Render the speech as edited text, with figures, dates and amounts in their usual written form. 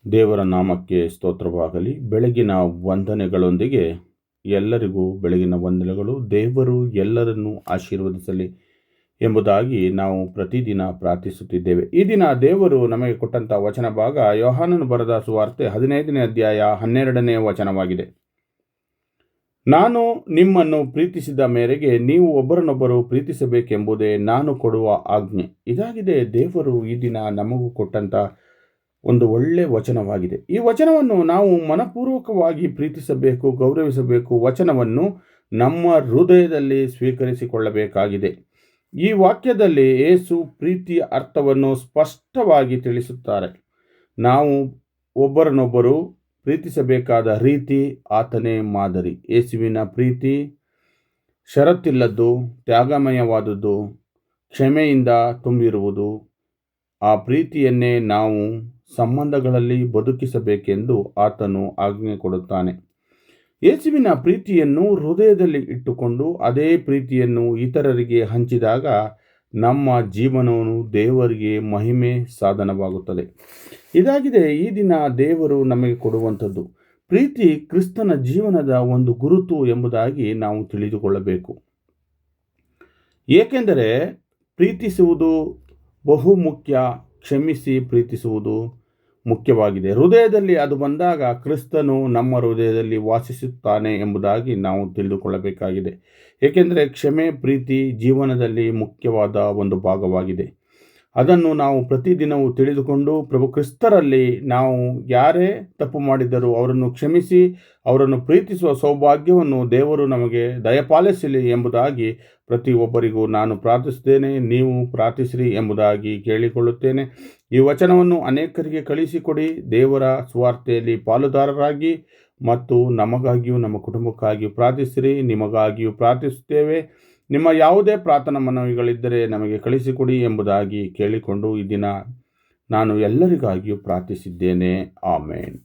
ದೇವರ ನಾಮಕ್ಕೆ ಸ್ತೋತ್ರವಾಗಲಿ. ಬೆಳಗಿನ ವಂದನೆಗಳೊಂದಿಗೆ ಎಲ್ಲರಿಗೂ ಬೆಳಗಿನ ವಂದನೆಗಳು. ದೇವರು ಎಲ್ಲರನ್ನೂ ಆಶೀರ್ವದಿಸಲಿ ಎಂಬುದಾಗಿ ನಾವು ಪ್ರತಿದಿನ ಪ್ರಾರ್ಥಿಸುತ್ತಿದ್ದೇವೆ. ಈ ದಿನ ದೇವರು ನಮಗೆ ಕೊಟ್ಟಂಥ ವಚನ ಭಾಗ ಯೋಹಾನನು ಬರೆದ ಸುವಾರ್ತೆ 15ನೇ ಅಧ್ಯಾಯ 12ನೇ ವಚನವಾಗಿದೆ. ನಾನು ನಿಮ್ಮನ್ನು ಪ್ರೀತಿಸಿದ ಮೇರೆಗೆ ನೀವು ಒಬ್ಬರನ್ನೊಬ್ಬರು ಪ್ರೀತಿಸಬೇಕೆಂಬುದೇ ನಾನು ಕೊಡುವ ಆಜ್ಞೆ. ಇದಾಗಿದೆ ದೇವರು ಈ ದಿನ ನಮಗೂ ಕೊಟ್ಟಂಥ ಒಂದು ಒಳ್ಳೆಯ ವಚನವಾಗಿದೆ. ಈ ವಚನವನ್ನು ನಾವು ಮನಪೂರ್ವಕವಾಗಿ ಪ್ರೀತಿಸಬೇಕು, ಗೌರವಿಸಬೇಕು. ವಚನವನ್ನು ನಮ್ಮ ಹೃದಯದಲ್ಲಿ ಸ್ವೀಕರಿಸಿಕೊಳ್ಳಬೇಕಾಗಿದೆ. ಈ ವಾಕ್ಯದಲ್ಲಿ ಯೇಸು ಪ್ರೀತಿಯ ಅರ್ಥವನ್ನು ಸ್ಪಷ್ಟವಾಗಿ ತಿಳಿಸುತ್ತಾರೆ. ನಾವು ಒಬ್ಬರನ್ನೊಬ್ಬರು ಪ್ರೀತಿಸಬೇಕಾದ ರೀತಿ ಆತನೇ ಮಾದರಿ. ಯೇಸುವಿನ ಪ್ರೀತಿ ಷರತ್ತಿಲ್ಲದ್ದು, ತ್ಯಾಗಮಯವಾದುದು, ಕ್ಷಮೆಯಿಂದ ತುಂಬಿರುವುದು. ಆ ಪ್ರೀತಿಯನ್ನೇ ನಾವು ಸಂಬಂಧಗಳಲ್ಲಿ ಬದುಕಿಸಬೇಕೆಂದು ಆತನು ಆಜ್ಞೆ ಕೊಡುತ್ತಾನೆ. ಯೇಸುವಿನ ಪ್ರೀತಿಯನ್ನು ಹೃದಯದಲ್ಲಿ ಇಟ್ಟುಕೊಂಡು ಅದೇ ಪ್ರೀತಿಯನ್ನು ಇತರರಿಗೆ ಹಂಚಿದಾಗ ನಮ್ಮ ಜೀವನವು ದೇವರಿಗೆ ಮಹಿಮೆ ಸಾಧನವಾಗುತ್ತದೆ. ಇದಾಗಿದೆ ಈ ದಿನ ದೇವರು ನಮಗೆ ಕೊಡುವಂಥದ್ದು. ಪ್ರೀತಿ ಕ್ರಿಸ್ತನ ಜೀವನದ ಒಂದು ಗುರುತು ಎಂಬುದಾಗಿ ನಾವು ತಿಳಿದುಕೊಳ್ಳಬೇಕು. ಏಕೆಂದರೆ ಪ್ರೀತಿಸುವುದು ಬಹುಮುಖ್ಯ, ಕ್ಷಮಿಸಿ ಪ್ರೀತಿಸುವುದು ಮುಖ್ಯವಾಗಿದೆ. ಹೃದಯದಲ್ಲಿ ಅದು ಬಂದಾಗ ಕ್ರಿಸ್ತನು ನಮ್ಮ ಹೃದಯದಲ್ಲಿ ವಾಸಿಸುತ್ತಾನೆ ಎಂಬುದಾಗಿ ನಾವು ತಿಳಿದುಕೊಳ್ಳಬೇಕಾಗಿದೆ. ಏಕೆಂದರೆ ಕ್ಷಮೆ ಪ್ರೀತಿ ಜೀವನದಲ್ಲಿ ಮುಖ್ಯವಾದ ಒಂದು ಭಾಗವಾಗಿದೆ. ಅದನ್ನು ನಾವು ಪ್ರತಿದಿನವೂ ತಿಳಿದುಕೊಂಡು ಪ್ರಭು ಕ್ರಿಸ್ತರಲ್ಲಿ ನಾವು ಯಾರೇ ತಪ್ಪು ಮಾಡಿದರೂ ಅವರನ್ನು ಕ್ಷಮಿಸಿ ಅವರನ್ನು ಪ್ರೀತಿಸುವ ಸೌಭಾಗ್ಯವನ್ನು ದೇವರು ನಮಗೆ ದಯಪಾಲಿಸಲಿ ಎಂಬುದಾಗಿ ಪ್ರತಿಯೊಬ್ಬರಿಗೂ ನಾನು ಪ್ರಾರ್ಥಿಸುತ್ತೇನೆ. ನೀವು ಪ್ರಾರ್ಥಿಸಿರಿ ಎಂಬುದಾಗಿ ಕೇಳಿಕೊಳ್ಳುತ್ತೇನೆ. ಈ ವಚನವನ್ನು ಅನೇಕರಿಗೆ ಕಳಿಸಿಕೊಡಿ. ದೇವರ ಸುವಾರ್ತೆಯಲ್ಲಿ ಪಾಲುದಾರರಾಗಿ ಮತ್ತು ನಮಗಾಗಿಯೂ ನಮ್ಮ ಕುಟುಂಬಕ್ಕಾಗಿಯೂ ಪ್ರಾರ್ಥಿಸಿರಿ. ನಿಮಗಾಗಿಯೂ ಪ್ರಾರ್ಥಿಸುತ್ತೇವೆ. ನಿಮ್ಮ ಯಾವುದೇ ಪ್ರಾರ್ಥನಾ ಮನವಿಗಳಿದ್ದರೆ ನಮಗೆ ಕಳಿಸಿಕೊಡಿ ಎಂಬುದಾಗಿ ಕೇಳಿಕೊಂಡು ಈ ದಿನ ನಾನು ಎಲ್ಲರಿಗಾಗಿಯೂ ಪ್ರಾರ್ಥಿಸಿದ್ದೇನೆ. ಆಮೇನ್.